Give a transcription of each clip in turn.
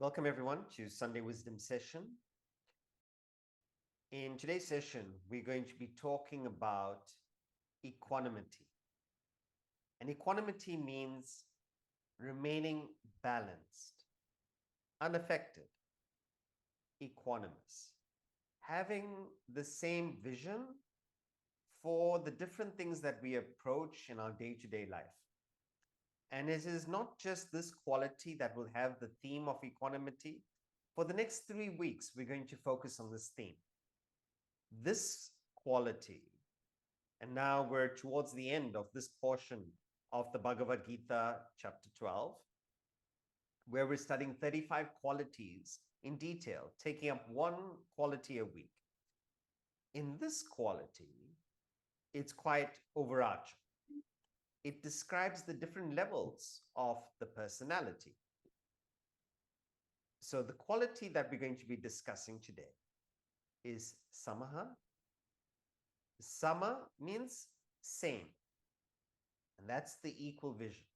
Welcome everyone to Sunday Wisdom Session. In today's session, we're going to be talking about equanimity. And equanimity means remaining balanced, unaffected, equanimous, having the same vision for the different things that we approach in our day-to-day life. And it is not just this quality that will have the theme of equanimity. For the next 3 weeks, we're going to focus on this theme. This quality, and now we're towards the end of this portion of the Bhagavad Gita, chapter 12, where we're studying 35 qualities in detail, taking up one quality a week. In this quality, it's quite overarching. It describes the different levels of the personality. So the quality that we're going to be discussing today is Samaḥ. Sama means same, and that's the equal vision.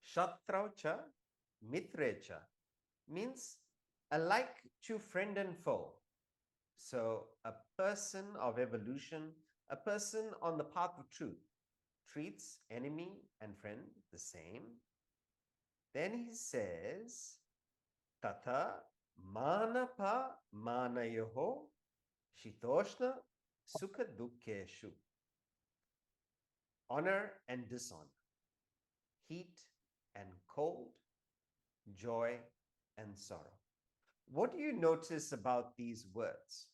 Śatrau cha, mitre cha means alike to friend and foe. So a person of evolution, a person on the path of truth, treats enemy and friend the same. Then he says, tathā mānāpmānayoḥ śītoṣna-sukhaduḥkheṣu. Honor and dishonor, heat and cold, joy and sorrow. What do you notice about these words?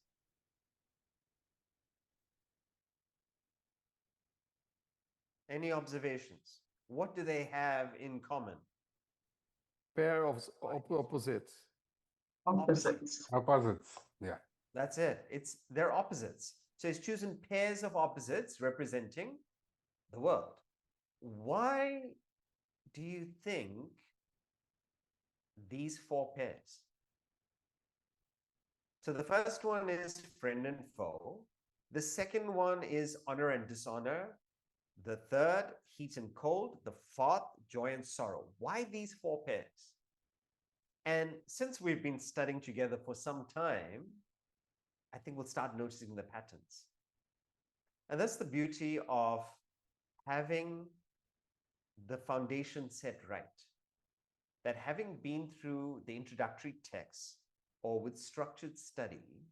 Any observations? What do they have in common? Pair of opposites. Opposites. Opposites. Yeah. That's it. They're opposites. So he's chosen pairs of opposites representing the world. Why do you think these 4 pairs? So the first one is friend and foe. The second one is honor and dishonor. The third, heat and cold. The fourth, joy and sorrow. Why these 4 pairs? And since we've been studying together for some time, I think we'll start noticing the patterns. And that's the beauty of having the foundation set right. That having been through the introductory text or with structured study,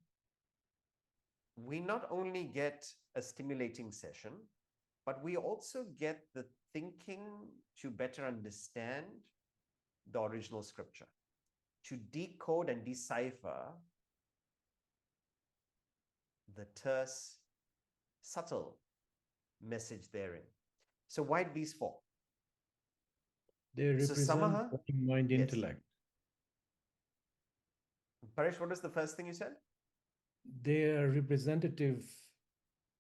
we not only get a stimulating session, but we also get the thinking to better understand the original scripture, to decode and decipher the terse, subtle message therein. So why these 4? They represent Samaḥ, body, mind, yes. intellect. Paresh, what is the first thing you said? They are representative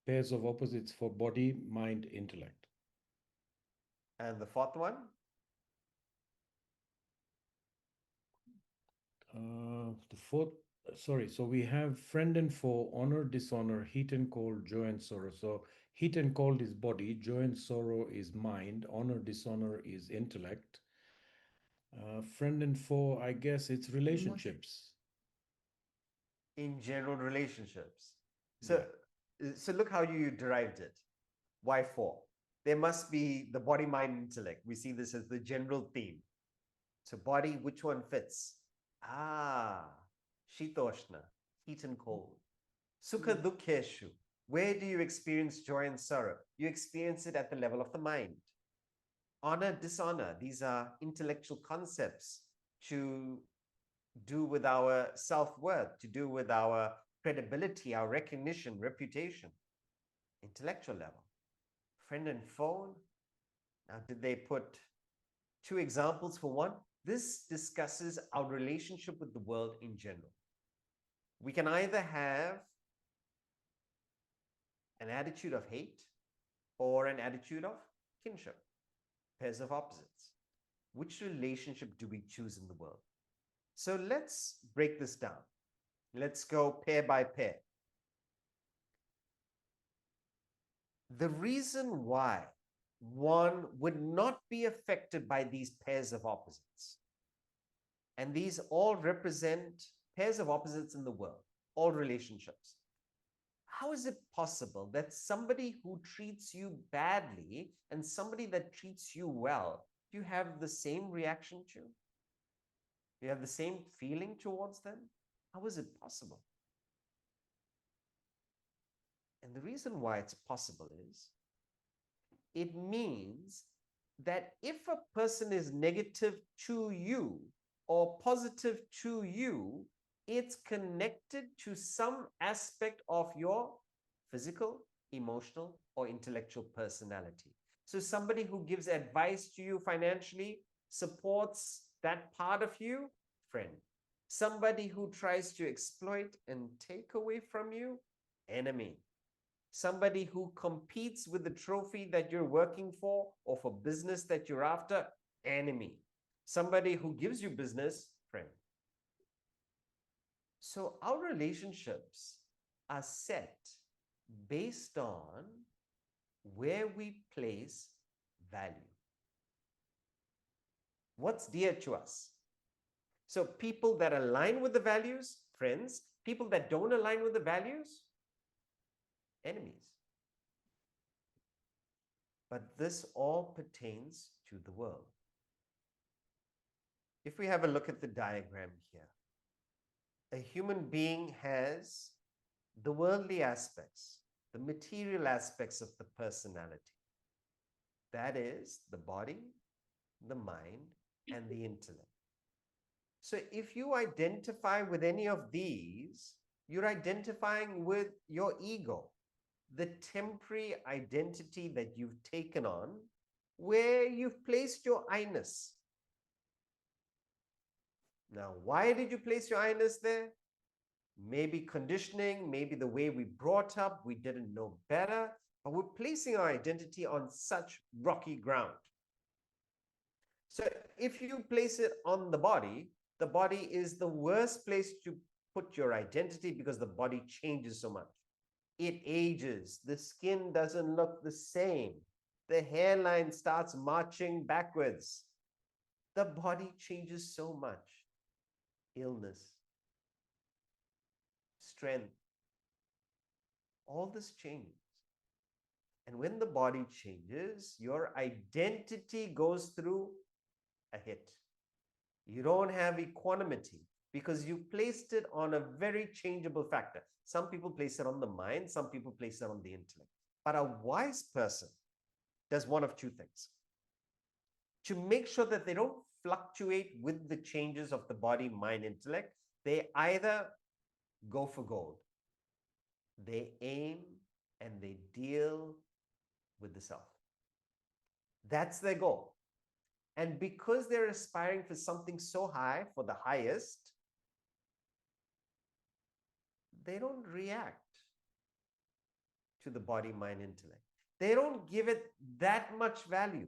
pairs of opposites for body, mind, intellect. And the fourth one? The fourth, sorry, so we have friend and foe, honor, dishonor, heat and cold, joy and sorrow. So heat and cold is body, joy and sorrow is mind, honor, dishonor is intellect. Friend and foe, I guess it's relationships. In general, relationships. So look how you derived it. Why 4? There must be the body, mind, intellect. We see this as the general theme. So body, which one fits? śītoṣna, heat and cold. Sukhaduḥkheṣu, where do you experience joy and sorrow? You experience it at the level of the mind. Honor, dishonor, these are intellectual concepts to do with our self-worth, to do with our credibility, our recognition, reputation, intellectual level. Friend and foe. Now, did they put 2 examples for one? This discusses our relationship with the world in general. We can either have an attitude of hate or an attitude of kinship, pairs of opposites. Which relationship do we choose in the world? So let's break this down. Let's go pair by pair. The reason why one would not be affected by these pairs of opposites And these all represent pairs of opposites in the world, all relationships. How is it possible that somebody who treats you badly and somebody that treats you well, do you have the same reaction to? Do you have the same feeling towards them? How is it possible? And the reason why it's possible is, it means that if a person is negative to you or positive to you, it's connected to some aspect of your physical, emotional, or intellectual personality. So somebody who gives advice to you financially supports that part of you, friend. Somebody who tries to exploit and take away from you, enemy. Somebody who competes with the trophy that you're working for or for business that you're after, enemy. Somebody who gives you business, friend. So our relationships are set based on where we place value. What's dear to us? So people that align with the values, friends. People that don't align with the values, enemies. But this all pertains to the world. If we have a look at the diagram here, a human being has the worldly aspects, the material aspects of the personality. That is the body, the mind, and the intellect. So if you identify with any of these, you're identifying with your ego, the temporary identity that you've taken on, where you've placed your I-ness. Now, why did you place your I-ness there? Maybe conditioning, maybe the way we brought up, we didn't know better, but we're placing our identity on such rocky ground. So if you place it on the body is the worst place to put your identity because the body changes so much. It ages, the skin doesn't look the same, the hairline starts marching backwards. The body changes so much. Illness, strength, all this changes. And when the body changes, your identity goes through a hit. You don't have equanimity because you placed it on a very changeable factor. Some people place it on the mind, some people place it on the intellect. But a wise person does one of two things. To make sure that they don't fluctuate with the changes of the body, mind, intellect, they either go for gold. They aim and they deal with the self. That's their goal. And because they're aspiring for something so high, for the highest, they don't react to the body, mind, intellect. They don't give it that much value.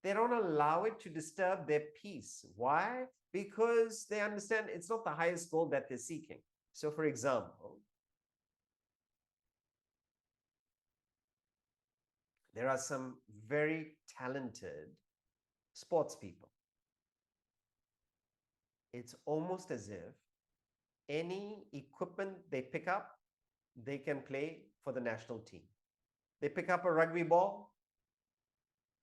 They don't allow it to disturb their peace. Why? Because they understand it's not the highest goal that they're seeking. So, for example, there are some very talented sports people. It's almost as if any equipment they pick up, they can play for the national team. They pick up a rugby ball,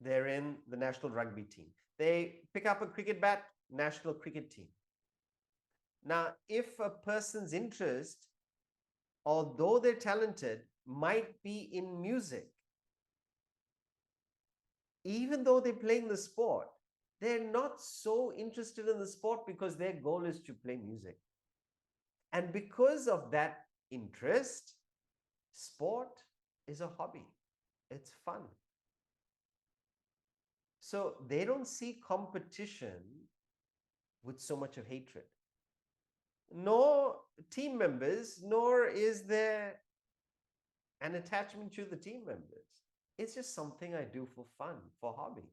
they're in the national rugby team. They pick up a cricket bat, national cricket team. Now, if a person's interest, although they're talented, might be in music, even though they're playing the sport, they're not so interested in the sport because their goal is to play music. And because of that interest, sport is a hobby. It's fun. So they don't see competition with so much of hatred. Nor team members, nor is there an attachment to the team members. It's just something I do for fun, for hobby.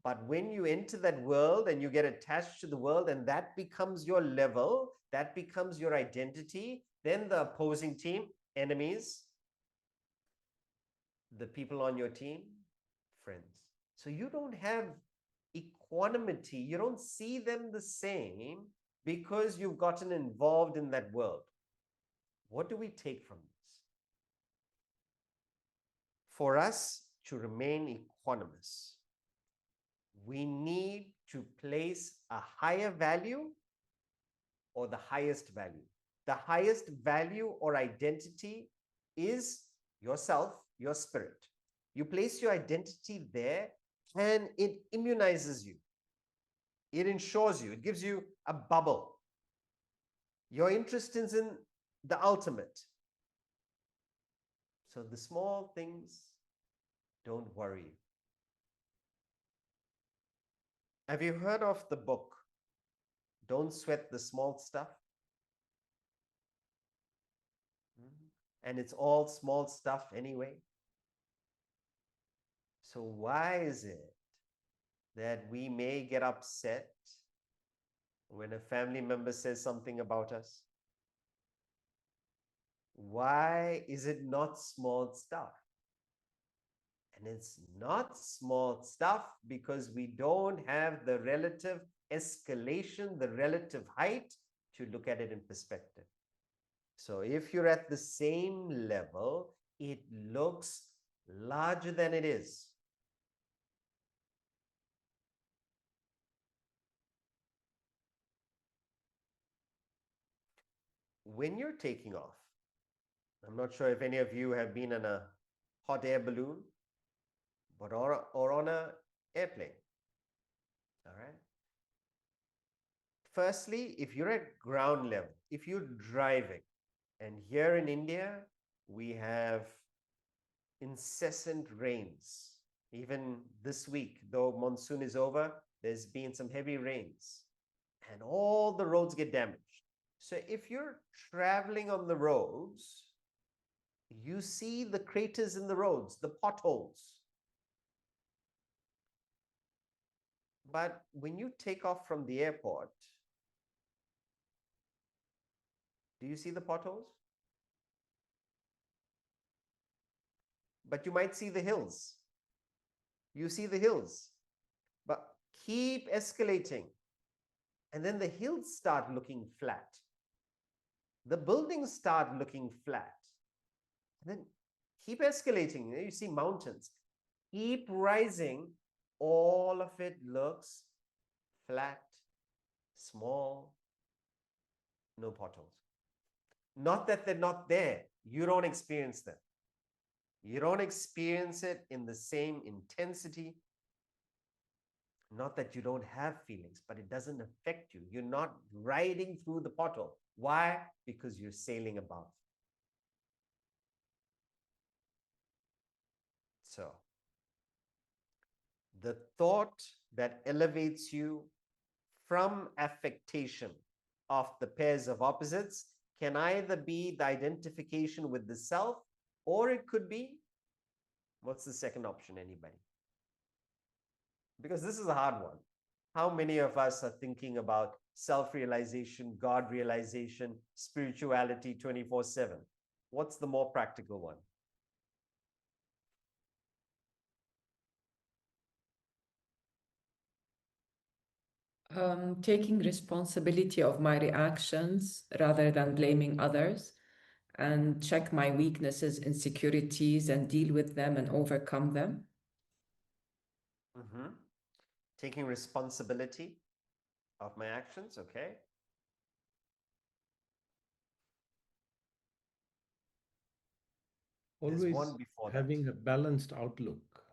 But when you enter that world and you get attached to the world and that becomes your level, that becomes your identity, then the opposing team, enemies, the people on your team, friends. So you don't have equanimity, you don't see them the same because you've gotten involved in that world. What do we take from this? For us to remain equanimous, we need to place a higher value or the highest value. The highest value or identity is yourself, your spirit. You place your identity there and it immunizes you. It ensures you, it gives you a bubble. Your interest is in the ultimate. So the small things don't worry you. Have you heard of the book, Don't Sweat the Small Stuff? And it's all small stuff anyway. So why is it that we may get upset when a family member says something about us? Why is it not small stuff? And it's not small stuff because we don't have the relative escalation, the relative height to look at it in perspective. So if you're at the same level, it looks larger than it is. When you're taking off, I'm not sure if any of you have been in a hot air balloon, but or on an airplane. All right. Firstly, if you're at ground level, if you're driving, and here in India, we have incessant rains. Even this week, though monsoon is over, there's been some heavy rains and all the roads get damaged. So if you're traveling on the roads, you see the craters in the roads, the potholes. But when you take off from the airport, do you see the potholes? But you might see the hills. You see the hills, but keep escalating. And then the hills start looking flat. The buildings start looking flat. And then keep escalating. You see mountains. Keep rising. All of it looks flat, small, no potholes. Not that they're not there. You don't experience them. You don't experience it in the same intensity. Not that you don't have feelings, but it doesn't affect you. You're not riding through the pothole. Why? Because you're sailing above. So, the thought that elevates you from affectation of the pairs of opposites can either be the identification with the self, or it could be, what's the second option, anybody? Because this is a hard one. How many of us are thinking about self-realization, God realization, spirituality 24/7? What's the more practical one? Taking responsibility of my reactions rather than blaming others, and check my weaknesses, insecurities, and deal with them and overcome them. Taking responsibility of my actions, okay. Always one before that. having a balanced outlook.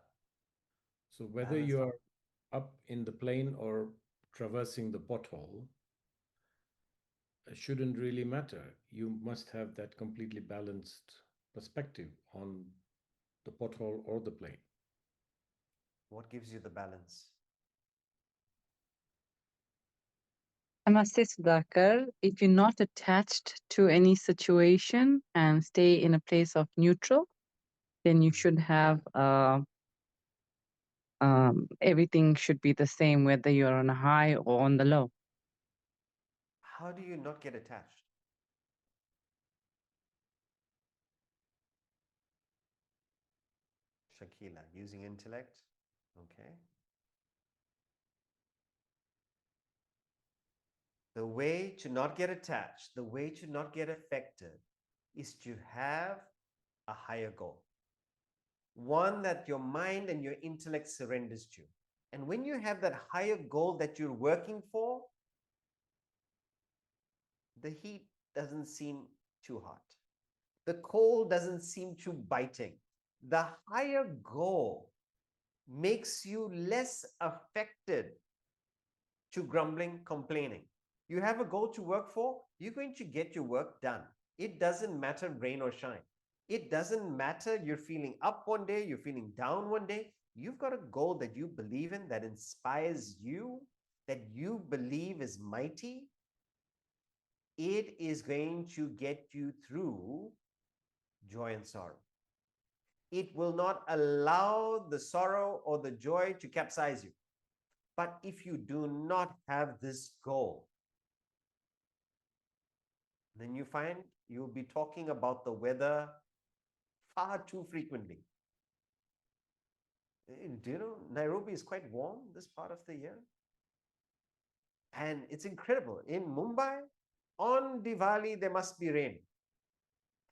So whether Balanced you are up in the plane or traversing the pothole, it shouldn't really matter. You must have that completely balanced perspective on the pothole or the plane. What gives you the balance? I must say, Sudhakar, if you're not attached to any situation and stay in a place of neutral, then you should have everything should be the same, whether you're on a high or on the low. How do you not get attached? Shakila, using intellect, okay. The way to not get attached, the way to not get affected is to have a higher goal. One that your mind and your intellect surrenders to. And when you have that higher goal that you're working for, the heat doesn't seem too hot. The cold doesn't seem too biting. The higher goal makes you less affected to grumbling, complaining. You have a goal to work for, you're going to get your work done. It doesn't matter rain or shine. It doesn't matter you're feeling up one day, you're feeling down one day. You've got a goal that you believe in, that inspires you, that you believe is mighty. It is going to get you through joy and sorrow. It will not allow the sorrow or the joy to capsize you. But if you do not have this goal, then you find you'll be talking about the weather far too frequently. Do you know, Nairobi is quite warm this part of the year? And it's incredible. In Mumbai, on Diwali, there must be rain.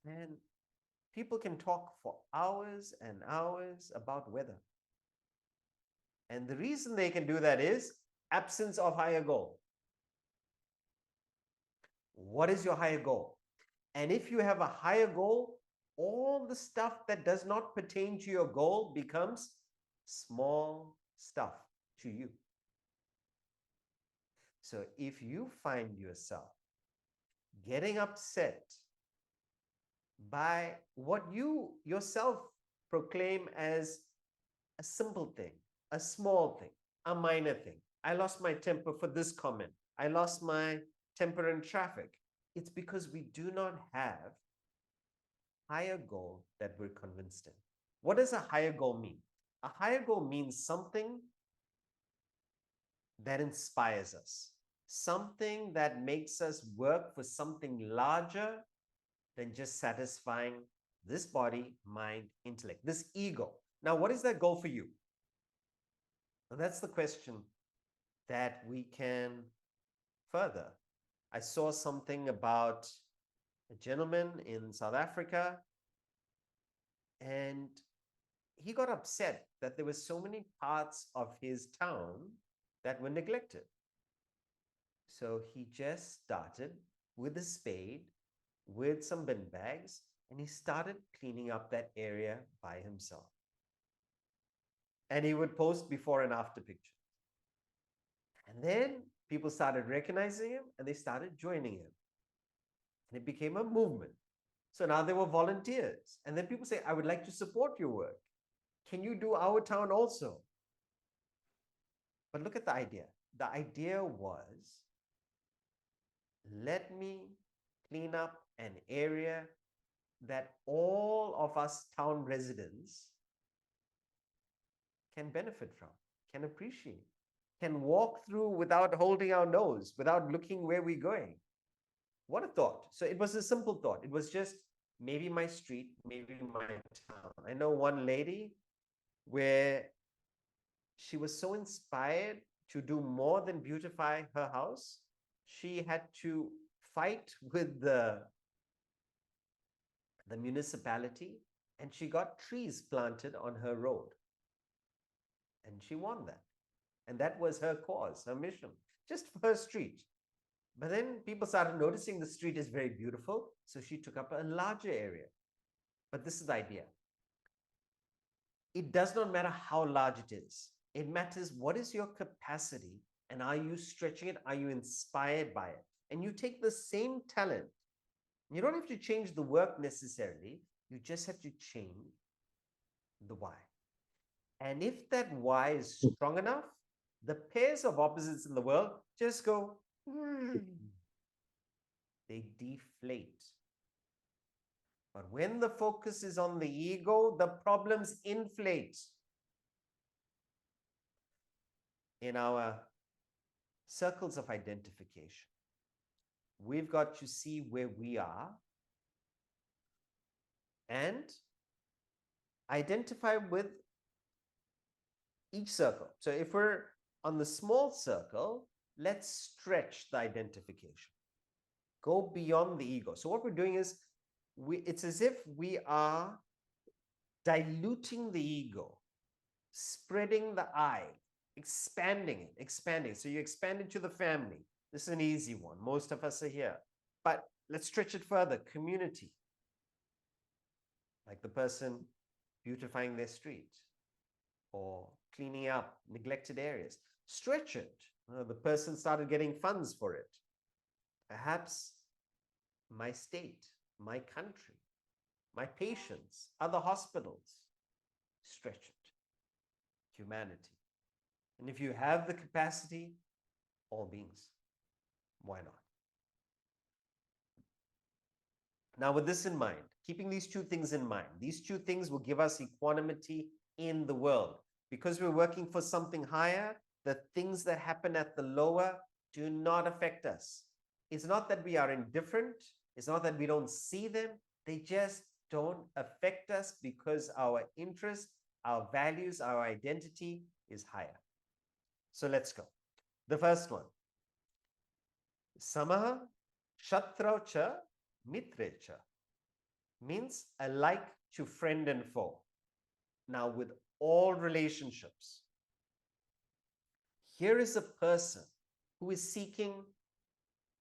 And people can talk for hours and hours about weather. And the reason they can do that is absence of higher goal. What is your higher goal? And if you have a higher goal, all the stuff that does not pertain to your goal becomes small stuff to you. So if you find yourself getting upset by what you yourself proclaim as a simple thing, a small thing, a minor thing. I lost my temper for this comment. I lost my temper in traffic. It's because we do not have higher goal that we're convinced in. What does a higher goal mean? A higher goal means something that inspires us, something that makes us work for something larger than just satisfying this body, mind, intellect, this ego. Now, what is that goal for you? And that's the question that we can further. I saw something about a gentleman in South Africa, and he got upset that there were so many parts of his town that were neglected. So he just started with a spade, with some bin bags, and he started cleaning up that area by himself. And he would post before and after pictures. And then people started recognizing him and they started joining him. And it became a movement. So now there were volunteers. And then people say, I would like to support your work. Can you do our town also? But look at the idea. The idea was, let me clean up an area that all of us town residents can benefit from, can appreciate, can walk through without holding our nose, without looking where we're going. What a thought. So it was a simple thought. It was just maybe my street, maybe my town. I know one lady where she was so inspired to do more than beautify her house. She had to fight with the municipality, and she got trees planted on her road. And she won that. And that was her cause, her mission, just for her street. But then people started noticing the street is very beautiful, so she took up a larger area. But this is the idea. It does not matter how large it is. It matters what is your capacity, and are you stretching it? Are you inspired by it? And you take the same talent. You don't have to change the work necessarily. You just have to change the why. And if that why is strong enough, the pairs of opposites in the world just go, they deflate. But when the focus is on the ego, the problems inflate. In our circles of identification, we've got to see where we are and identify with each circle. So if we're on the small circle, let's stretch the identification. Go beyond the ego. So what we're doing is, it's as if we are diluting the ego, spreading the I, expanding it, expanding. So you expand it to the family. This is an easy one. Most of us are here. But let's stretch it further. Community. Like the person beautifying their street or cleaning up neglected areas. Stretch it. The person started getting funds for it. Perhaps my state, my country, my patients, other hospitals. Stretch it. Humanity. And if you have the capacity, all beings. Why not? Now, with this in mind, keeping these two things in mind, these two things will give us equanimity in the world. Because we're working for something higher, the things that happen at the lower do not affect us. It's not that we are indifferent. It's not that we don't see them. They just don't affect us because our interest, our values, our identity is higher. So let's go. The first one. Samaḥ, śatrau cha, mitre cha, means alike to friend and foe. Now, with all relationships, here is a person who is seeking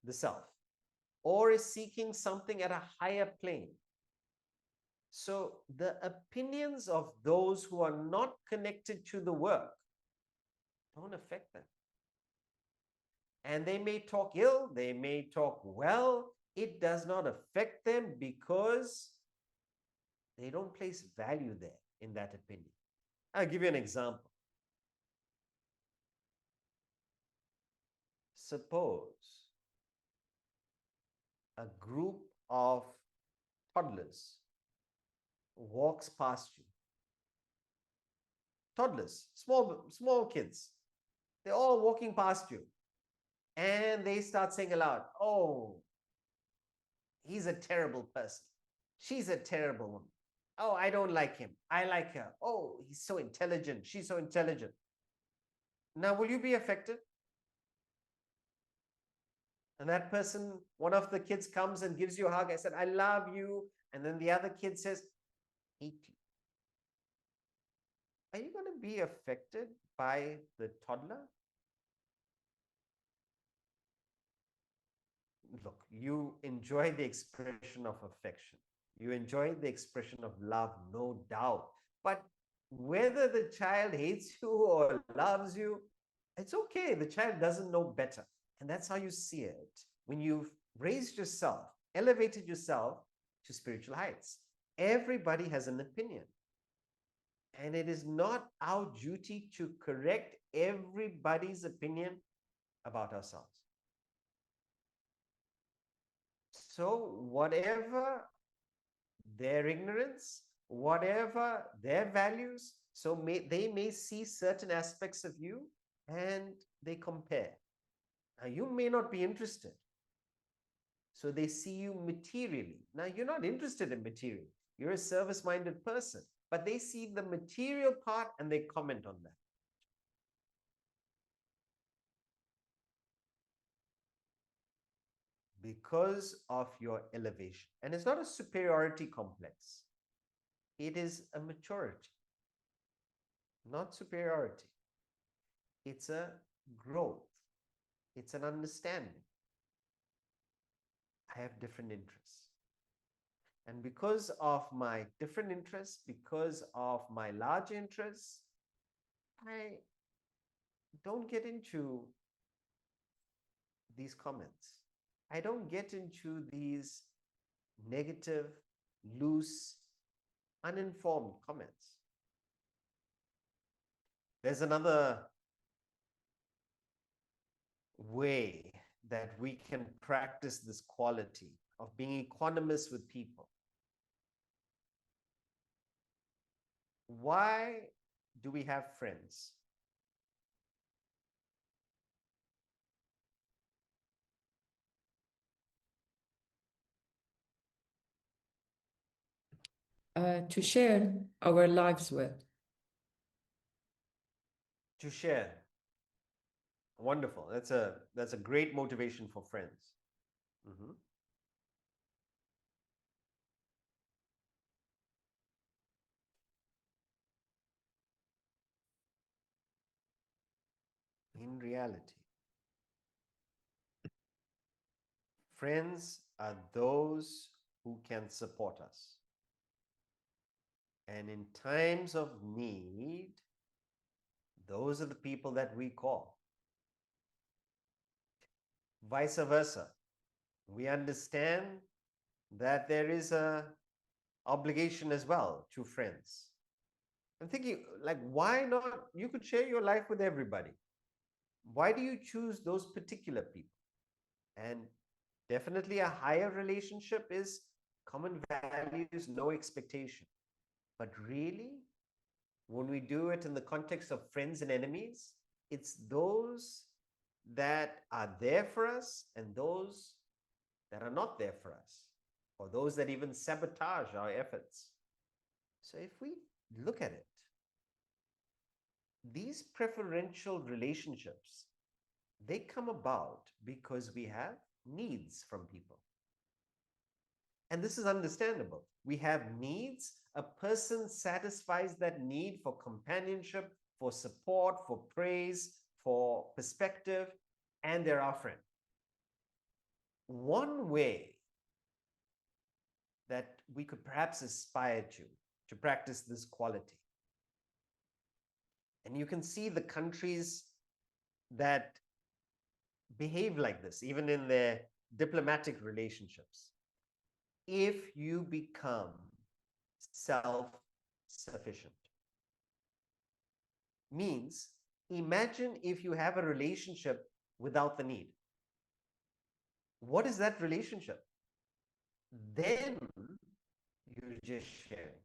the self or is seeking something at a higher plane. So the opinions of those who are not connected to the work don't affect them. And they may talk ill, they may talk well, it does not affect them because they don't place value there in that opinion. I'll give you an example. Suppose a group of toddlers walks past you. Toddlers, small kids, they're all walking past you. And they start saying aloud, oh, he's a terrible person. She's a terrible woman. Oh, I don't like him. I like her. Oh, he's so intelligent. She's so intelligent. Now, will you be affected? And that person, one of the kids comes and gives you a hug. I said, I love you. And then the other kid says, hate you. Are you going to be affected by the toddler? Look, you enjoy the expression of affection. You enjoy the expression of love, no doubt. But whether the child hates you or loves you, it's okay. The child doesn't know better. And that's how you see it. When you've raised yourself, elevated yourself to spiritual heights, everybody has an opinion. And it is not our duty to correct everybody's opinion about ourselves. So whatever their ignorance, whatever their values, so they may see certain aspects of you and they compare. Now, you may not be interested. So they see you materially. Now, you're not interested in material. You're a service-minded person. But they see the material part and they comment on that. Because of your elevation. And it's not a superiority complex. It is a maturity, not superiority. It's a growth. It's an understanding. I have different interests. And because of my different interests, because of my large interests, I don't get into these comments. I don't get into these negative, loose, uninformed comments. There's another way that we can practice this quality of being equanimous with people. Why do we have friends? To share our lives with. To share. Wonderful. That's a great motivation for friends. Mhm. In reality, friends are those who can support us. And in times of need, those are the people that we call. Vice versa. We understand that there is a obligation as well to friends. I'm thinking, like, why not? You could share your life with everybody. Why do you choose those particular people? And definitely a higher relationship is common values, no expectation. But really, when we do it in the context of friends and enemies, it's those that are there for us and those that are not there for us, or those that even sabotage our efforts. So if we look at it, these preferential relationships, they come about because we have needs from people. And this is understandable. We have needs. A person satisfies that need for companionship, for support, for praise, for perspective, and they're our friend. One way that we could perhaps aspire to practice this quality, and you can see the countries that behave like this, even in their diplomatic relationships. If you become self-sufficient, means imagine if you have a relationship without the need. What is that relationship? Then you're just sharing.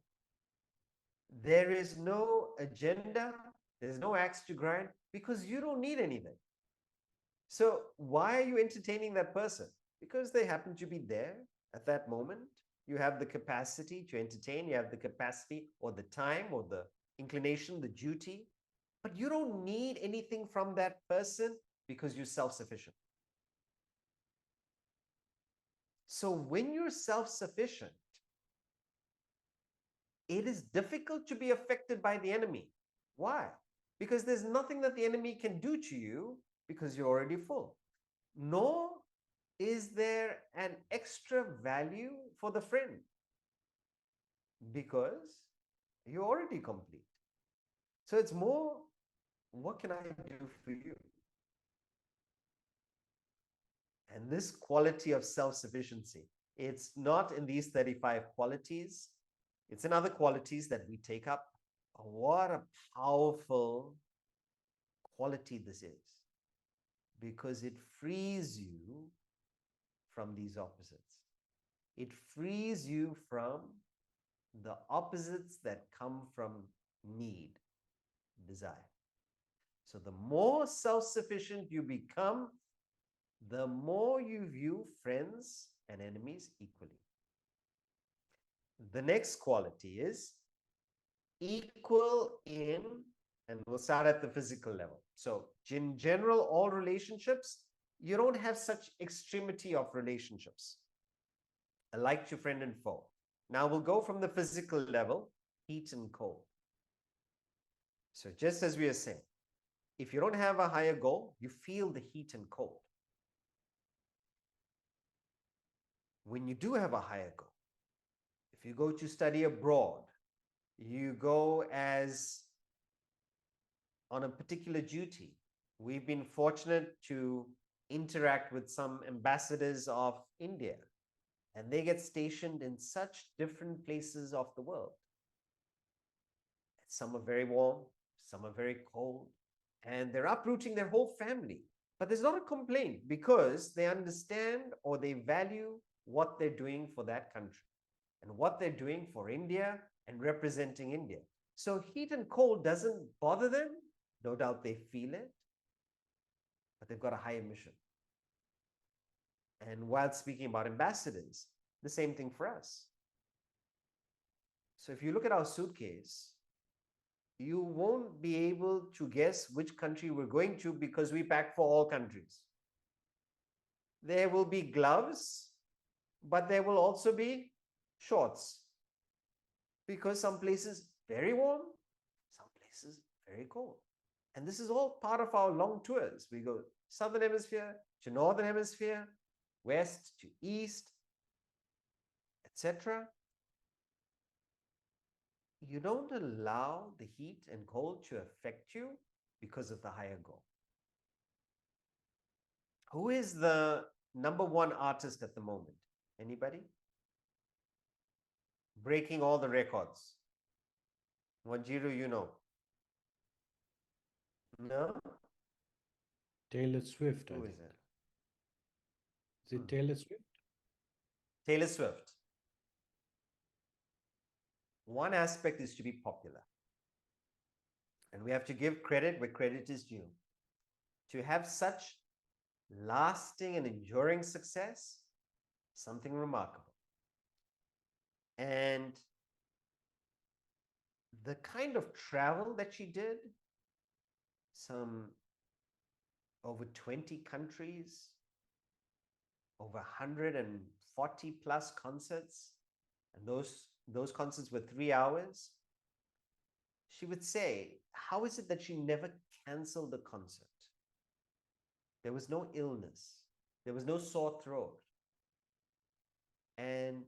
There is no agenda, there's no axe to grind, because you don't need anything. So why are you entertaining that person? Because they happen to be there at that moment. You have the capacity to entertain, you have the capacity or the time or the inclination, the duty, but you don't need anything from that person because you're self-sufficient. So when you're self-sufficient, it is difficult to be affected by the enemy. Why? Because there's nothing that the enemy can do to you because you're already full. Nor is there an extra value for the friend because you're already complete. So it's more, what can I do for you? And this quality of self-sufficiency, it's not in these 35 qualities. It's in other qualities that we take up. What a powerful quality this is, because it frees you from these opposites. It frees you from the opposites that come from need, desire. So the more self-sufficient you become, the more you view friends and enemies equally. The next quality is equal in, and we'll start at the physical level. So in general, all relationships, you don't have such extremity of relationships, alike to friend and foe. Now we'll go from the physical level, heat and cold. So just as we are saying, if you don't have a higher goal, you feel the heat and cold. When you do have a higher goal, if you go to study abroad, you go as on a particular duty. We've been fortunate to interact with some ambassadors of India, and they get stationed in such different places of the world. Some are very warm, some are very cold, and they're uprooting their whole family. But there's not a complaint because they understand or they value what they're doing for that country and what they're doing for India and representing India. So heat and cold doesn't bother them. No doubt they feel it, but they've got a higher mission. And while speaking about ambassadors, the same thing for us. So if you look at our suitcase, you won't be able to guess which country we're going to because we pack for all countries. There will be gloves, but there will also be shorts because some places very warm, some places very cold. And this is all part of our long tours. We go southern hemisphere to northern hemisphere, west to east, etc. You don't allow the heat and cold to affect you because of the higher goal. Who is the #1 artist at the moment? Anybody? Breaking all the records. Wanjiru, you know. No? Taylor Swift, I Who think. is it? Is it Taylor Swift? Taylor Swift. One aspect is to be popular. And we have to give credit where credit is due. To have such lasting and enduring success, something remarkable. And the kind of travel that she did, some over 20 countries, over 140 plus concerts, and those concerts were 3 hours. She would say, how is it that she never canceled the concert? There was no illness. There was no sore throat. And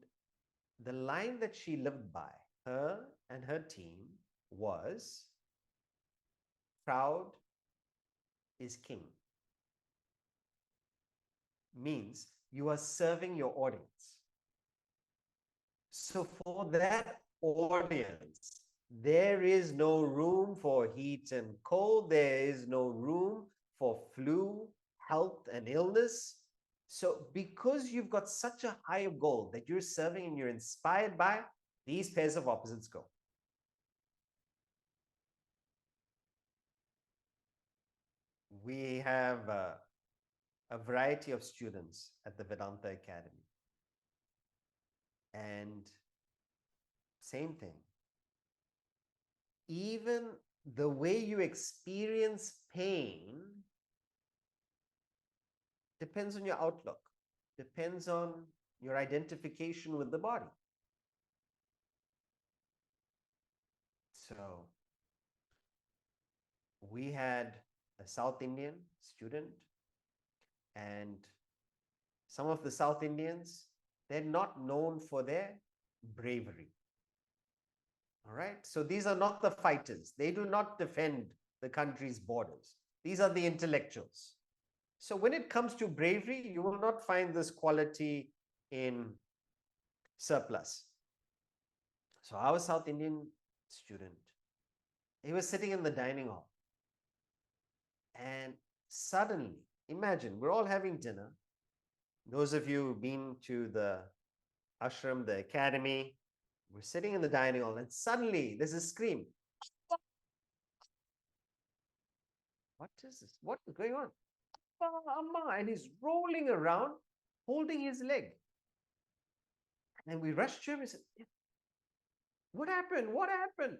the line that she lived by, her and her team, was, proud is king. Means you are serving your audience. So for that audience, there is no room for heat and cold. There is no room for flu, health, and illness. So because you've got such a high goal that you're serving and you're inspired by, these pairs of opposites go. We have a variety of students at the Vedanta Academy. And same thing. Even the way you experience pain depends on your outlook, depends on your identification with the body. So we had a South Indian student, and some of the South Indians, they're not known for their bravery. All right. So these are not the fighters. They do not defend the country's borders. These are the intellectuals. So when it comes to bravery, you will not find this quality in surplus. So our South Indian student, he was sitting in the dining hall. And suddenly, imagine, we're all having dinner. Those of you who've been to the ashram, the academy, we're sitting in the dining hall, and suddenly there's a scream. What is this? What is going on? Amma, and he's rolling around, holding his leg. And we rushed to him and said, what happened? What happened?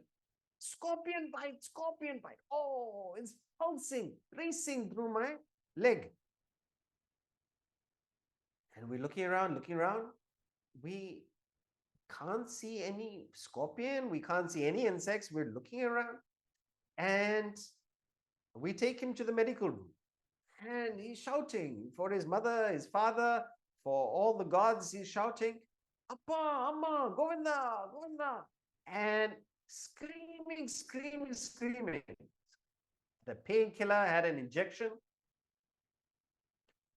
Scorpion bite, scorpion bite. Oh, it's pulsing, racing through my leg. And we're looking around. We can't see any scorpion. We can't see any insects. We're looking around. And we take him to the medical room. And he's shouting for his mother, his father, for all the gods. He's shouting, Appa, Amma, Govinda, Govinda. And screaming. The painkiller had an injection.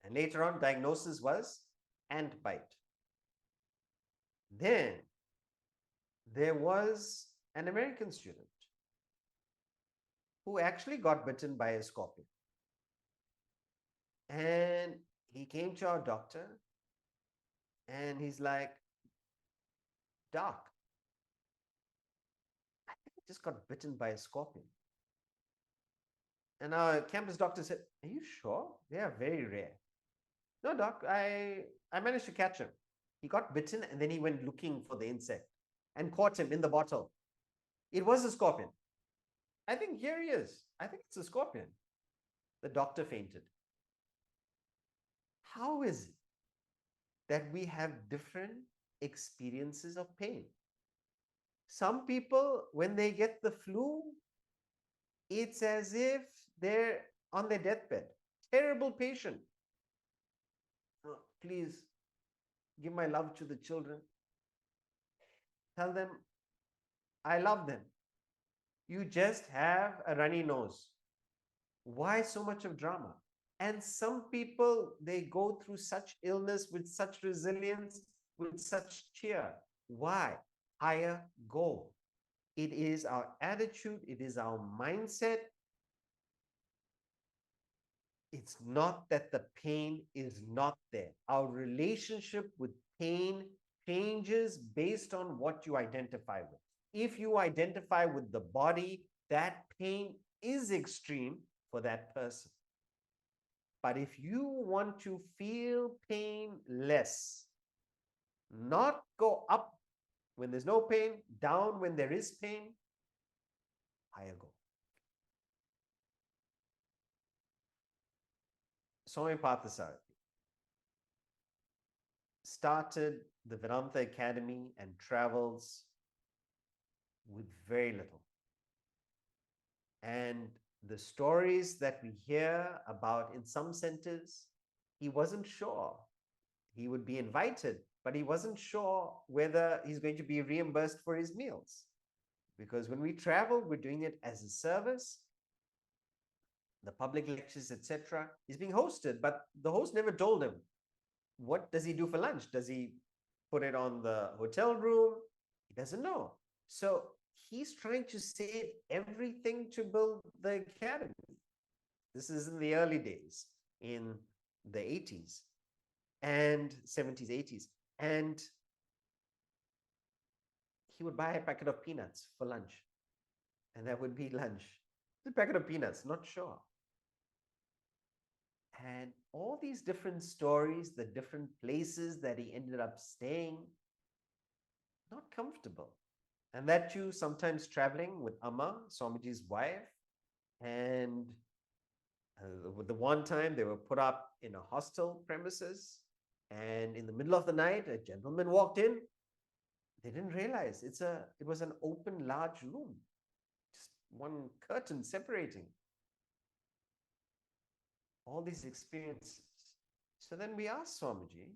And later on, diagnosis was ant bite. Then there was an American student who actually got bitten by a scorpion. And he came to our doctor and he's like, Doc, I think I just got bitten by a scorpion. And our campus doctor said, are you sure? They are very rare. No, Doc, I managed to catch him. He got bitten and then he went looking for the insect and caught him in the bottle. It was a scorpion. I think here he is. I think it's a scorpion. The doctor fainted. How is it that we have different experiences of pain? Some people, when they get the flu, it's as if they're on their deathbed. Terrible patient. Oh, please give my love to the children. Tell them I love them. You just have a runny nose. Why so much of drama? And some people, they go through such illness with such resilience, with such cheer. Why? Higher goal. It is our attitude, it is our mindset. It's not that the pain is not there. Our relationship with pain changes based on what you identify with. If you identify with the body, that pain is extreme for that person. But if you want to feel pain less, not go up when there's no pain, down when there is pain, higher goal. Swami Parthasarathy started the Vedanta Academy and travels with very little. And the stories that we hear about in some centers, he wasn't sure. He would be invited, but he wasn't sure whether he's going to be reimbursed for his meals. Because when we travel, we're doing it as a service. The public lectures, etc., is being hosted, but the host never told him, what does he do for lunch? Does he put it on the hotel room? He doesn't know. So he's trying to save everything to build the academy. This is in the early days, in the 80s and 70s, 80s. And he would buy a packet of peanuts for lunch. And that would be lunch. A packet of peanuts, not sure. And all these different stories, the different places that he ended up staying, not comfortable. And that too, sometimes traveling with Amma, Swamiji's wife. And the one time they were put up in a hostel premises. And in the middle of the night, a gentleman walked in. They didn't realize it was an open, large room. Just one curtain separating. All these experiences. So then we asked Swamiji,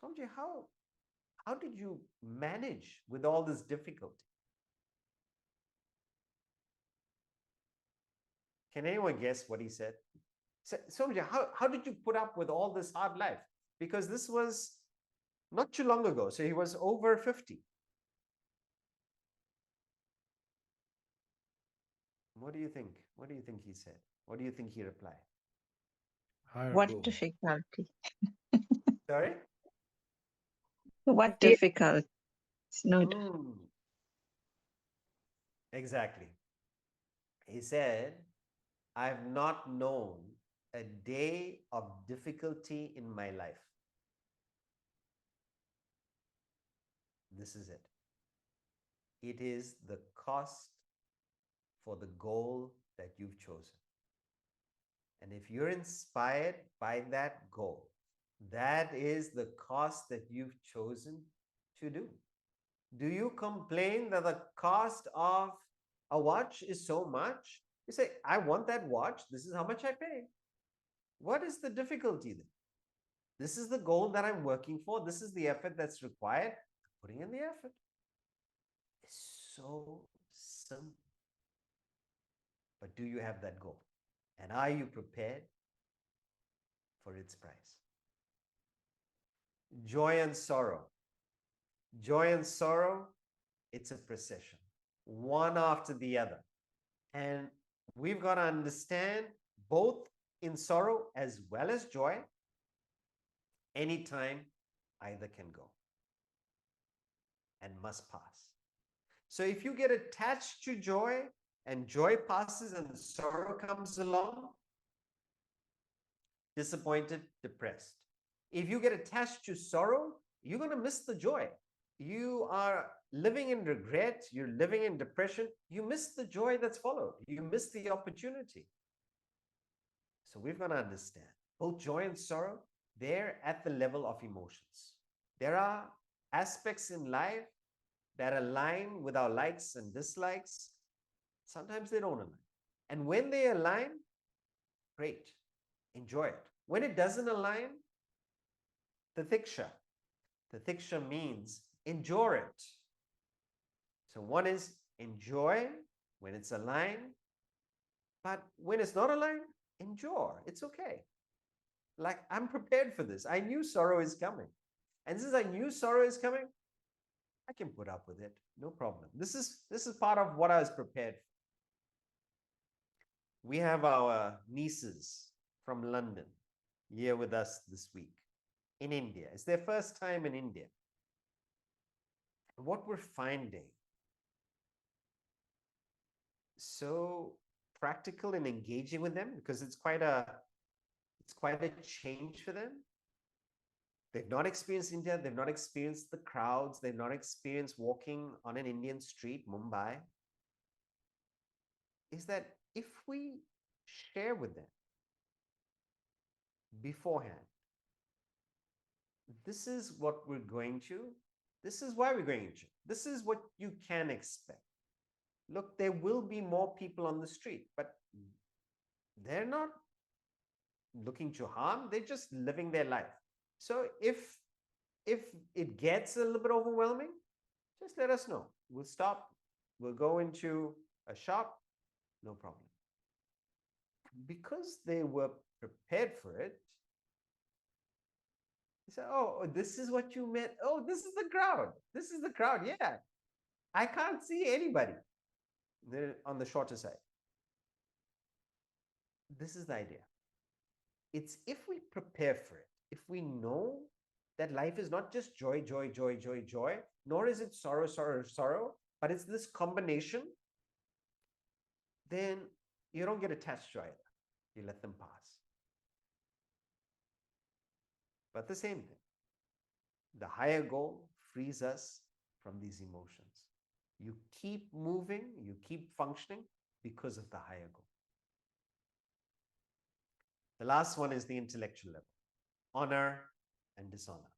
how did you manage with all this difficulty? Can anyone guess what he said? Swamiji, how did you put up with all this hard life? Because this was not too long ago. So he was over 50. What do you think? What do you think he said? What do you think he replied? Higher What goal. difficulty? Sorry? What difficult? It's not. Exactly. He said, I've not known a day of difficulty in my life. This is it. It is the cost for the goal that you've chosen. And if you're inspired by that goal, that is the cost that you've chosen to do. Do you complain that the cost of a watch is so much? You say, I want that watch. This is how much I pay. What is the difficulty then? This is the goal that I'm working for. This is the effort that's required. I'm putting in the effort. It's so simple. But do you have that goal? And are you prepared for its price? Joy and sorrow. Joy and sorrow, it's a procession, one after the other. And we've got to understand both in sorrow as well as joy, anytime either can go and must pass. So if you get attached to joy and joy passes and sorrow comes along, disappointed, depressed. If you get attached to sorrow, you're going to miss the joy. You are living in regret, you're living in depression, you miss the joy that's followed. You miss the opportunity. So we've got to understand both joy and sorrow, they're at the level of emotions. There are aspects in life that align with our likes and dislikes. Sometimes they don't align. And when they align, great, enjoy it. When it doesn't align, tathā. Tathā means endure it. So one is enjoy when it's aligned, but when it's not aligned, endure. It's okay. Like, I'm prepared for this. I knew sorrow is coming. And since I knew sorrow is coming, I can put up with it. No problem. This is part of what I was prepared for. We have our nieces from London here with us this week in India. It's their first time in India. And what we're finding, so practical in engaging with them, because it's quite a change for them. They've not experienced India. They've not experienced the crowds. They've not experienced walking on an Indian street, Mumbai. Is that if we share with them beforehand, this is what we're going to, this is why we're going to, this is what you can expect. Look, there will be more people on the street, but they're not looking to harm. They're just living their life. So if it gets a little bit overwhelming, just let us know. We'll stop. We'll go into a shop. No problem. Because they were prepared for it, they said, oh, this is what you meant. Oh, this is the crowd. This is the crowd. Yeah. I can't see anybody. They're on the shorter side. This is the idea. It's if we prepare for it, if we know that life is not just joy, joy, joy, joy, joy, nor is it sorrow, sorrow, sorrow, but it's this combination, then you don't get attached to either. You let them pass. But the same thing, the higher goal frees us from these emotions. You keep moving, you keep functioning because of the higher goal. The last one is the intellectual level, honor and dishonor.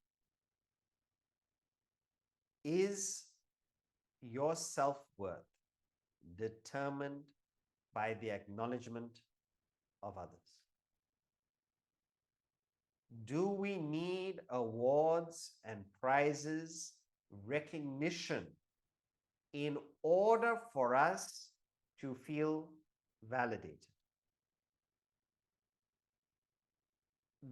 Is your self-worth determined by the acknowledgement of others? Do we need awards and prizes, recognition, in order for us to feel validated?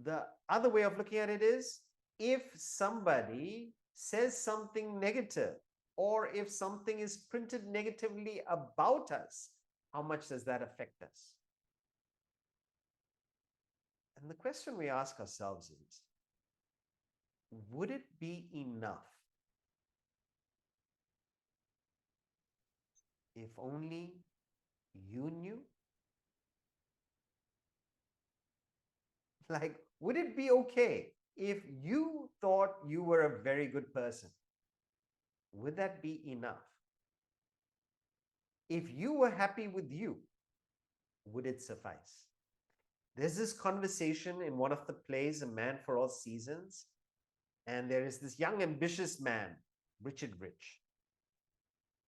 The other way of looking at it is, if somebody says something negative, or if something is printed negatively about us, how much does that affect us? And the question we ask ourselves is, would it be enough if only you knew? Like, would it be okay if you thought you were a very good person? Would that be enough? If you were happy with you, would it suffice? There's this conversation in one of the plays, A Man for All Seasons, and there is this young, ambitious man, Richard Rich,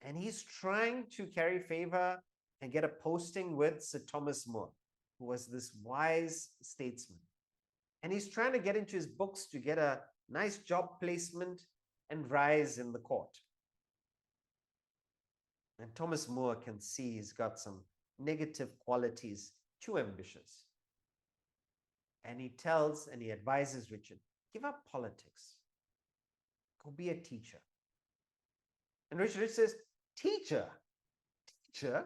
and he's trying to carry favor and get a posting with Sir Thomas More, who was this wise statesman. And he's trying to get into his books to get a nice job placement and rise in the court. And Thomas More can see he's got some negative qualities, too ambitious. And he tells and he advises Richard, give up politics. Go be a teacher. And Richard says, teacher? Teacher?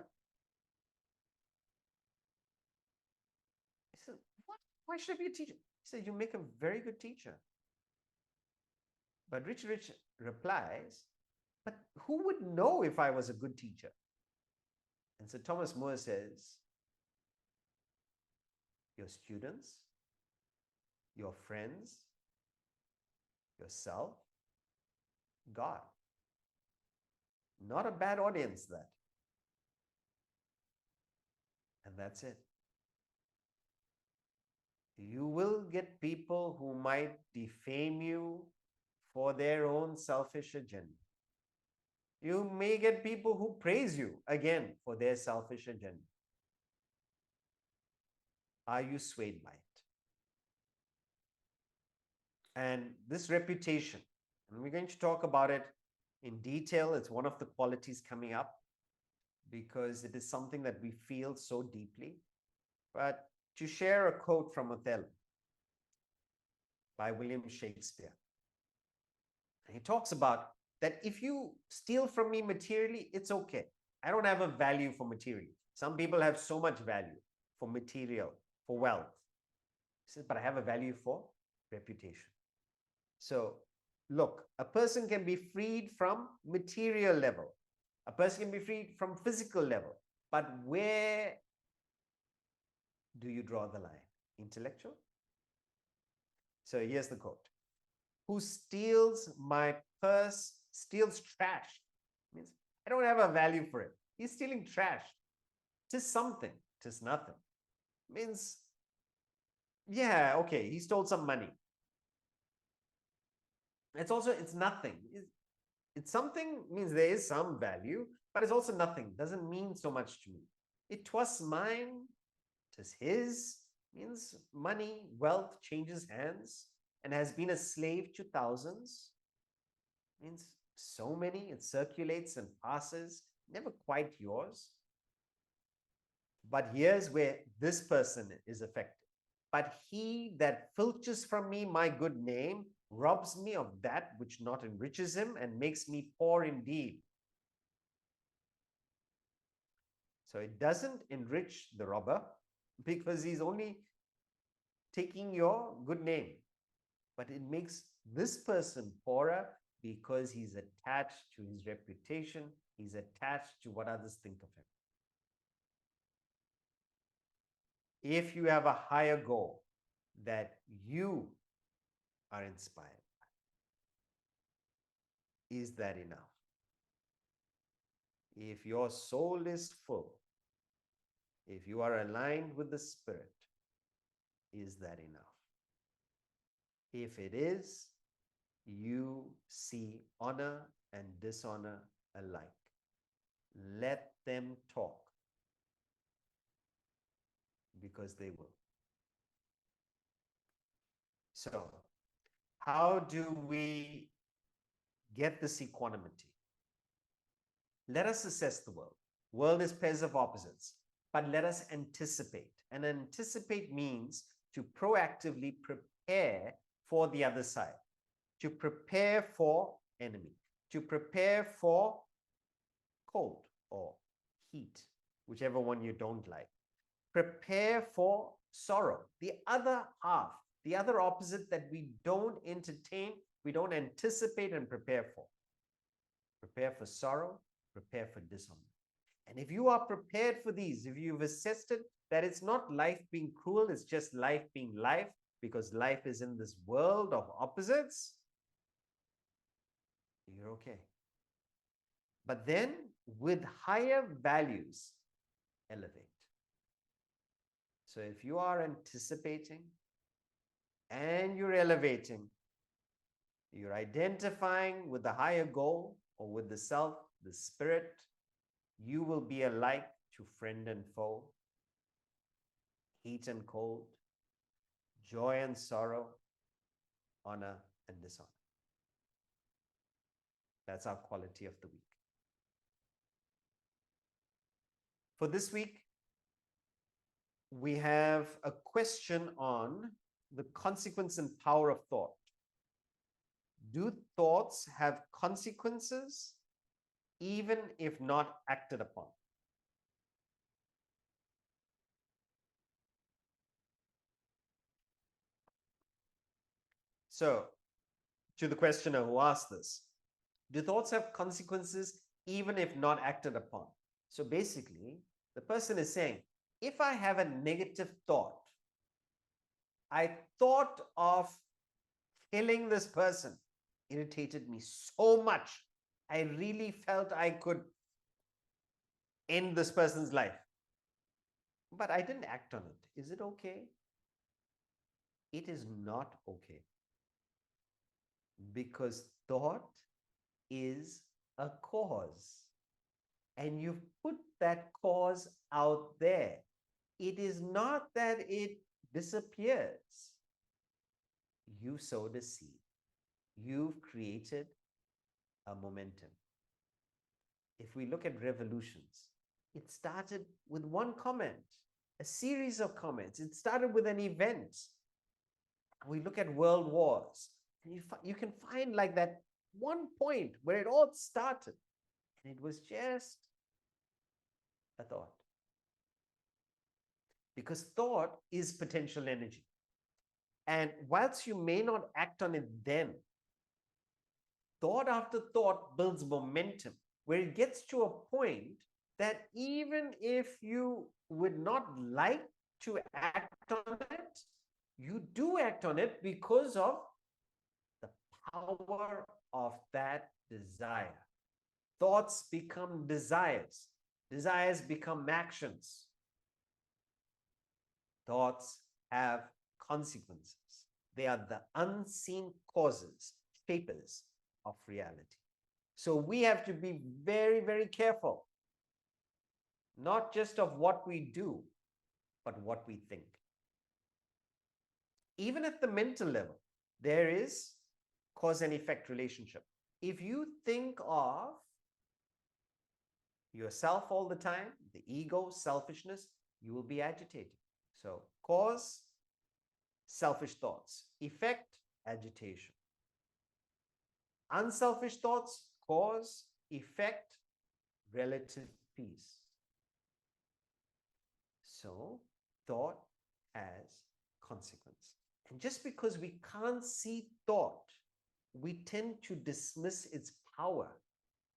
He said, what? Why should I be a teacher? He said, you make a very good teacher. But Richard replies, but who would know if I was a good teacher? And so Thomas More says, your students, your friends, yourself, God. Not a bad audience, that. And that's it. You will get people who might defame you for their own selfish agenda. You may get people who praise you again for their selfish agenda. Are you swayed by it? And this reputation, and we're going to talk about it in detail. It's one of the qualities coming up because it is something that we feel so deeply. But to share a quote from Othello by William Shakespeare, he talks about that if you steal from me materially, it's okay. I don't have a value for material. Some people have so much value for material, for wealth. He says, but I have a value for reputation. So look, a person can be freed from material level. A person can be freed from physical level. But where do you draw the line? Intellectual? So here's the quote. Who steals my purse, steals trash. Means I don't have a value for it. He's stealing trash. Tis something, tis nothing. Means, yeah, okay, he stole some money. It's nothing. It's something, means there is some value, but it's also nothing. Doesn't mean so much to me. It was mine, 'tis his, means money, wealth changes hands and has been a slave to thousands. Means so many, it circulates and passes, never quite yours. But here's where this person is affected. But he that filches from me my good name robs me of that which not enriches him and makes me poor indeed. So it doesn't enrich the robber because he's only taking your good name. But it makes this person poorer because he's attached to his reputation. He's attached to what others think of him. If you have a higher goal that you are inspired by, is that enough? If your soul is full, if you are aligned with the Spirit, is that enough? If it is, you see honor and dishonor alike. Let them talk, because they will. So, how do we get this equanimity? Let us assess the world. World is pairs of opposites, but let us anticipate. And anticipate means to proactively prepare for the other side, to prepare for enemy, to prepare for cold or heat, whichever one you don't like. Prepare for sorrow, the other half, the other opposite that we don't entertain, we don't anticipate and prepare for. Prepare for sorrow, prepare for dishonor. And if you are prepared for these, if you've assessed it, that it's not life being cruel, it's just life being life, because life is in this world of opposites, you're okay. But then with higher values, elevate. So if you are anticipating and you're elevating, you're identifying with the higher goal or with the self, the spirit, you will be alike to friend and foe, heat and cold, joy and sorrow, honor and dishonor. That's our quality of the week. For this week, we have a question on the consequence and power of thought. Do thoughts have consequences even if not acted upon? So, to the questioner who asked this, do thoughts have consequences even if not acted upon? So basically, the person is saying, if I have a negative thought, I thought of killing this person, irritated me so much I really felt I could end this person's life. But I didn't act on it. Is it okay? It is not okay. Because thought is a cause. And you've put that cause out there. It is not that it disappears. You sowed a seed. You've created a momentum. If we look at revolutions, it started with one comment, a series of comments. It started with an event. We look at world wars, and you can find like that one point where it all started. And it was just a thought. Because thought is potential energy. And whilst you may not act on it then, thought after thought builds momentum, where it gets to a point that even if you would not like to act on it, you do act on it because of the power of that desire. Thoughts become desires. Desires become actions. Thoughts have consequences. They are the unseen causes, shapers of reality. So we have to be very, very careful, not just of what we do, but what we think. Even at the mental level, there is cause and effect relationship. If you think of yourself all the time, the ego, selfishness, you will be agitated. So cause, selfish thoughts. Effect, agitation. Unselfish thoughts, cause, effect, relative peace. So thought has consequence. And just because we can't see thought, we tend to dismiss its power.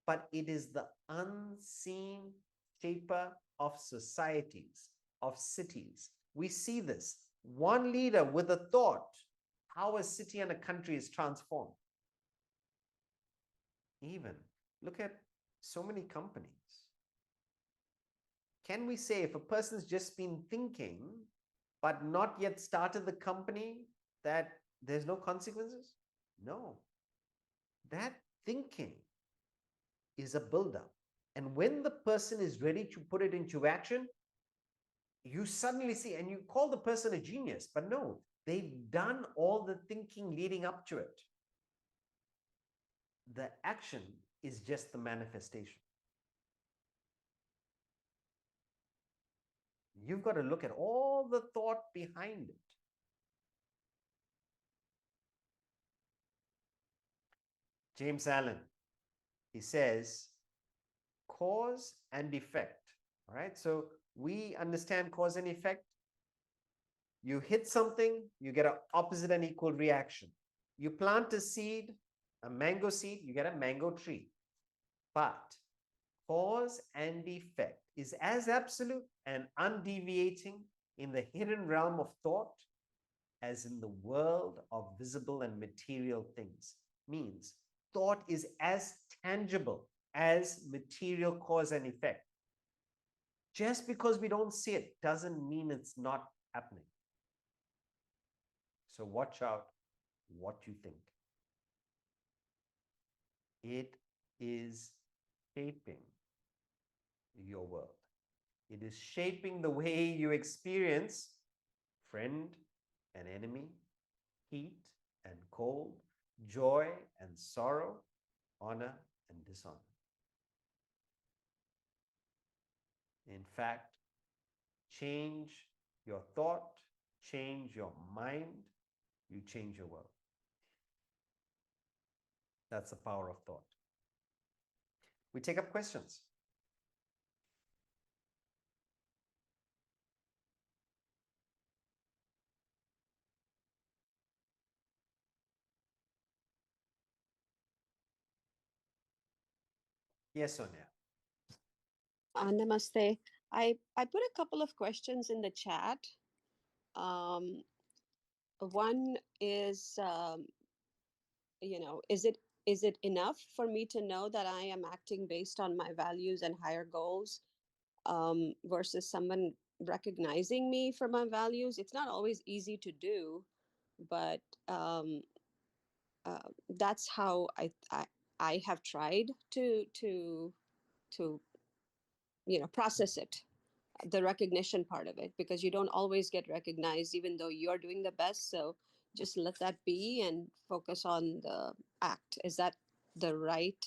But it is the unseen shaper of societies, of cities. We see this. One leader with a thought, how a city and a country is transformed. Even look at so many companies. Can we say if a person's just been thinking, but not yet started the company, that there's no consequences? No. That thinking is a buildup. And when the person is ready to put it into action, you suddenly see, and you call the person a genius, but no, they've done all the thinking leading up to it. The action is just the manifestation. You've got to look at all the thought behind it. James Allen, he says, cause and effect. All right, so we understand cause and effect. You hit something, you get an opposite and equal reaction. You plant a seed, a mango seed, you get a mango tree. But cause and effect is as absolute and undeviating in the hidden realm of thought as in the world of visible and material things. Means thought is as tangible as material cause and effect. Just because we don't see it doesn't mean it's not happening. So watch out what you think. It is shaping your world. It is shaping the way you experience friend and enemy, heat and cold, joy and sorrow, honor and dishonor. In fact, change your thought, change your mind, you change your world. That's the power of thought. We take up questions. Yes, Sonia. Namaste. I put a couple of questions in the chat. One is, is it is it enough for me to know that I am acting based on my values and higher goals, versus someone recognizing me for my values? It's not always easy to do, but that's how I have tried to process it, the recognition part of it, because you don't always get recognized even though you're doing the best. So just let that be and focus on the act. Is that the right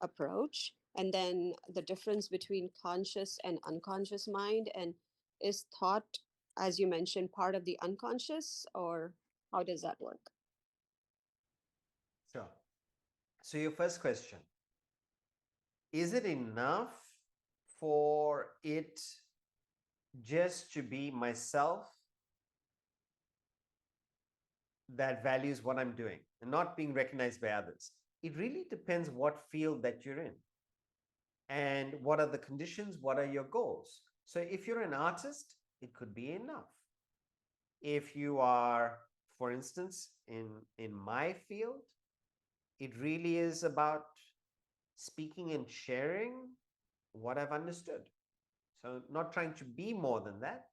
approach? And then the difference between conscious and unconscious mind, and is thought, as you mentioned, part of the unconscious, or how does that work? Sure. So your first question, is it enough for it just to be myself that values what I'm doing and not being recognized by others? It really depends what field that you're in and what are the conditions, what are your goals. So if you're an artist, it could be enough. If you are, for instance, in my field, it really is about speaking and sharing what I've understood. So not trying to be more than that.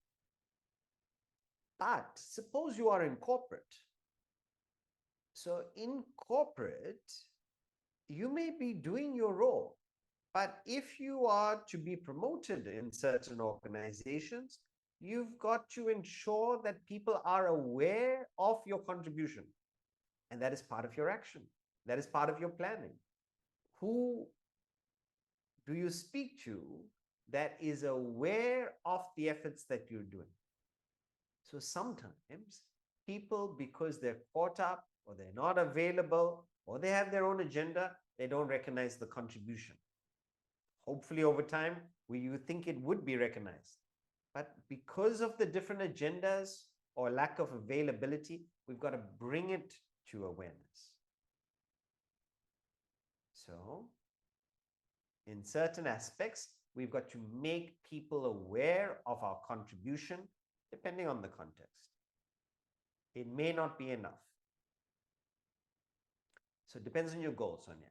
But suppose you are in corporate. So in corporate, you may be doing your role, but if you are to be promoted in certain organizations, you've got to ensure that people are aware of your contribution. And that is part of your action. That is part of your planning. Who do you speak to that is aware of the efforts that you're doing? So sometimes people, because they're caught up or they're not available or they have their own agenda, they don't recognize the contribution. Hopefully over time, you think it would be recognized. But because of the different agendas or lack of availability, we've got to bring it to awareness. So in certain aspects, we've got to make people aware of our contribution, depending on the context. It may not be enough. So it depends on your goal, Sonia.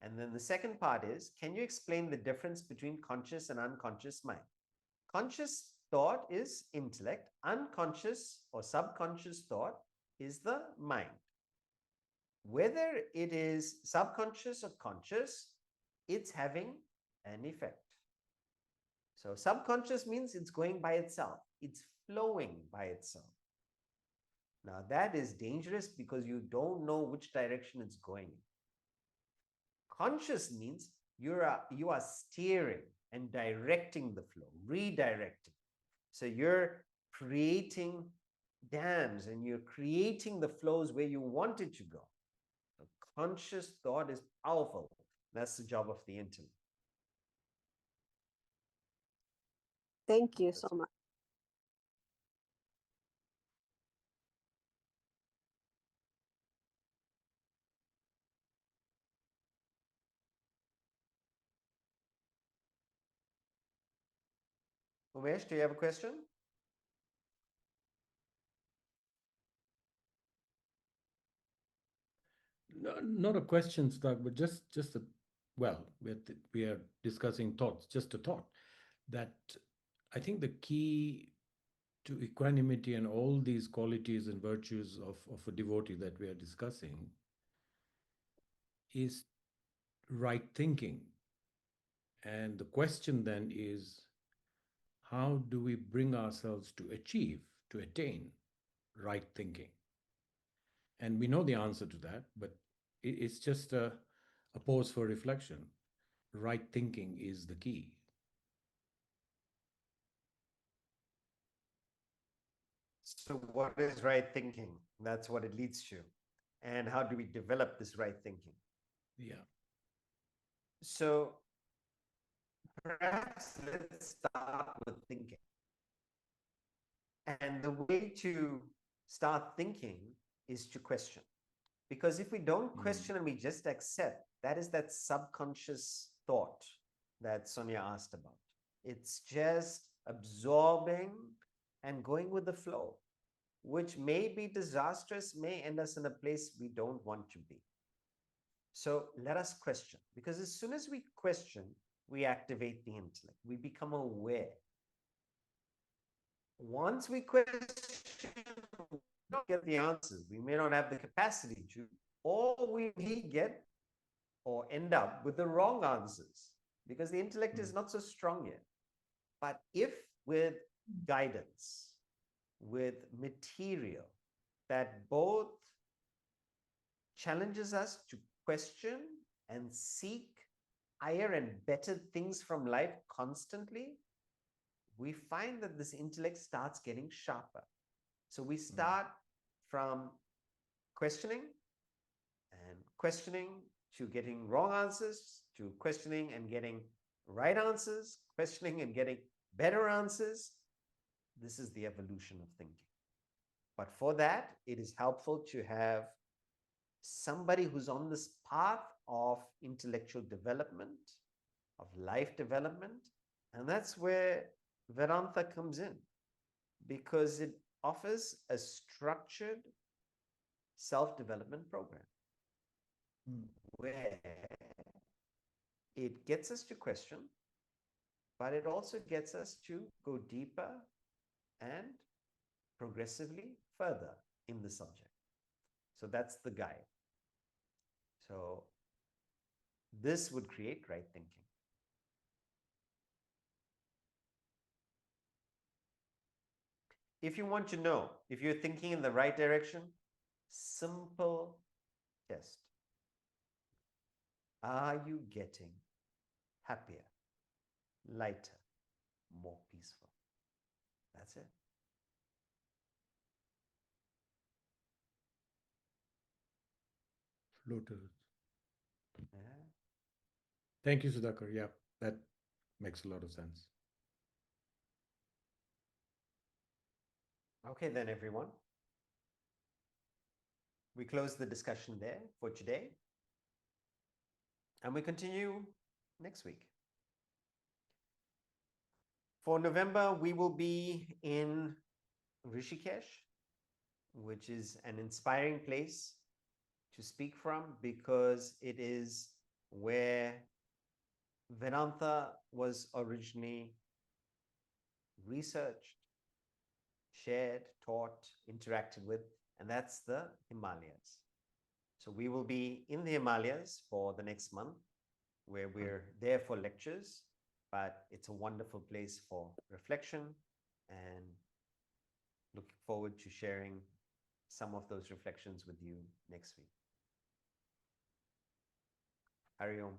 And then the second part is, can you explain the difference between conscious and unconscious mind? Conscious thought is intellect. Unconscious or subconscious thought is the mind. Whether it is subconscious or conscious, it's having an effect. So subconscious means it's going by itself. It's flowing by itself. Now that is dangerous because you don't know which direction it's going in. Conscious means you are steering and directing the flow, redirecting. So you're creating dams and you're creating the flows where you want it to go. So conscious thought is powerful. That's the job of the intellect. Thank you so much. Umesh, do you have a question? No, not a question, Doug, but just a, well, we are discussing thoughts, just a thought that I think the key to equanimity and all these qualities and virtues of a devotee that we are discussing is right thinking. And the question then is, how do we bring ourselves to attain right thinking? And we know the answer to that, but it's just a pause for reflection. Right thinking is the key. So what is right thinking? That's what it leads to. And how do we develop this right thinking? Yeah. So perhaps let's start with thinking. And the way to start thinking is to question. Because if we don't question and we just accept, that is that subconscious thought that Sonia asked about. It's just absorbing and going with the flow, which may be disastrous, may end us in a place we don't want to be. So let us question, because as soon as we question, we activate the intellect. We become aware. Once we question, we don't get the answers. We may not have the capacity to, or we may get or end up with the wrong answers because the intellect is not so strong yet. But if with guidance, with material that both challenges us to question and seek higher and better things from life constantly, we find that this intellect starts getting sharper. So we start from questioning and questioning to getting wrong answers, to questioning and getting right answers, questioning and getting better answers. This is the evolution of thinking. But for that, it is helpful to have somebody who's on this path of intellectual development, of life development. And that's where Vedanta comes in, because it offers a structured self-development program where it gets us to question, but it also gets us to go deeper and progressively further in the subject. So that's the guide. So this would create right thinking. If you want to know if you're thinking in the right direction, simple test. Are you getting happier, lighter, more peaceful? That's it. Floated. Yeah. Thank you, Sudhakar. Yeah, that makes a lot of sense. Okay, then, everyone. We close the discussion there for today. And we continue next week. For November, we will be in Rishikesh, which is an inspiring place to speak from because it is where Vedanta was originally researched, shared, taught, interacted with, and that's the Himalayas. So we will be in the Himalayas for the next month, where we're there for lectures, but it's a wonderful place for reflection, and looking forward to sharing some of those reflections with you next week. Hari Om.